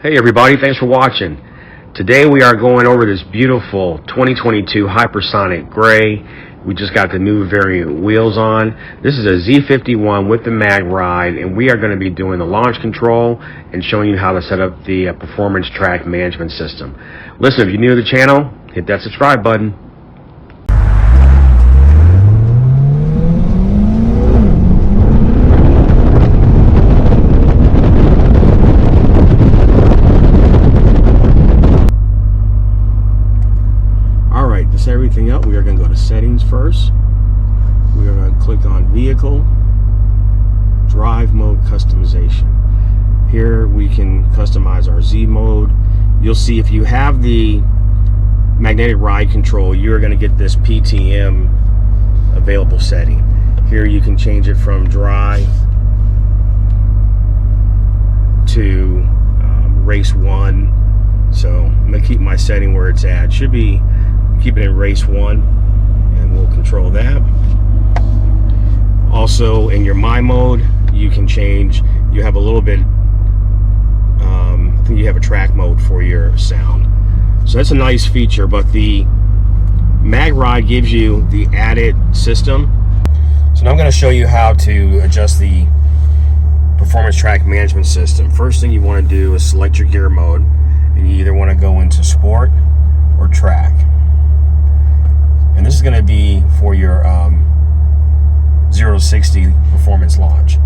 Hey everybody, thanks for watching. Today we are going over this beautiful 2022 Hypersonic Gray. We just got the new variant wheels on. This is a Z51 with the mag ride, and we are going to be doing the launch control and showing you how to set up the performance track management system. Listen, if you're new to the channel, hit that subscribe button. Everything up, we are going to go to settings first. We are going to click on vehicle, drive mode customization. Here we can customize our Z mode. You'll see if you have the magnetic ride control, you're going to get this PTM available setting. Here you can change it from dry to race 1. So I'm going to keep my setting where it's at. Should be keep it in race 1, and we'll control that. Also, in your my mode, you can change. You have a little bit. I think you have a track mode for your sound, so that's a nice feature. But the mag ride gives you the added system. So now I'm going to show you how to adjust the performance track management system. First thing you want to do is select your gear mode, and you either want to go into sport or track. And this is going to be for your 0 to 60 performance launch.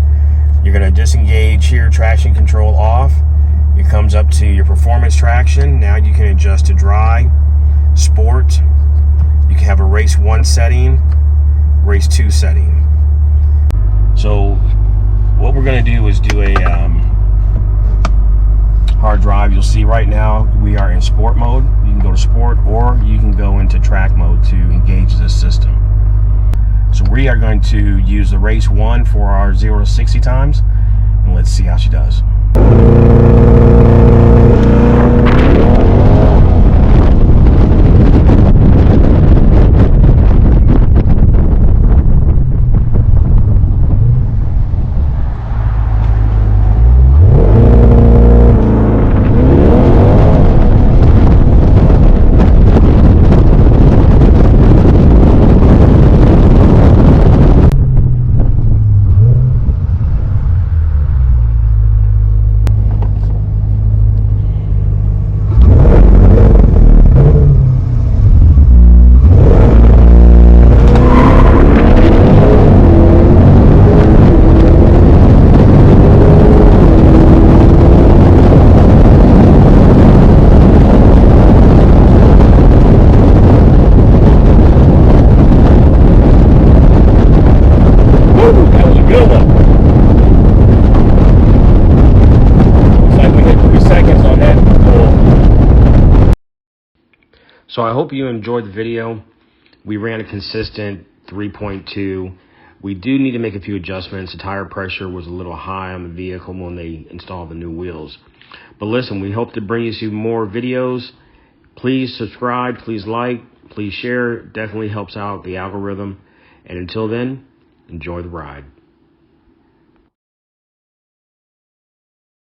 You're going to disengage here, traction control off. It comes up to your performance traction. Now you can adjust to dry, sport. You can have a race 1 setting, race 2 setting. So what we're going to do is do a hard drive. You'll see right now we are in sport mode. You can go to sport, or you can go into track mode to engage this system. So we are going to use the race 1 for our 0 to 60 times, and let's see how she does. So I hope you enjoyed the video. We ran a consistent 3.2. We do need to make a few adjustments. The tire pressure was a little high on the vehicle when they installed the new wheels. But listen, we hope to bring you some more videos. Please subscribe, please like, please share. It definitely helps out the algorithm. And until then, enjoy the ride.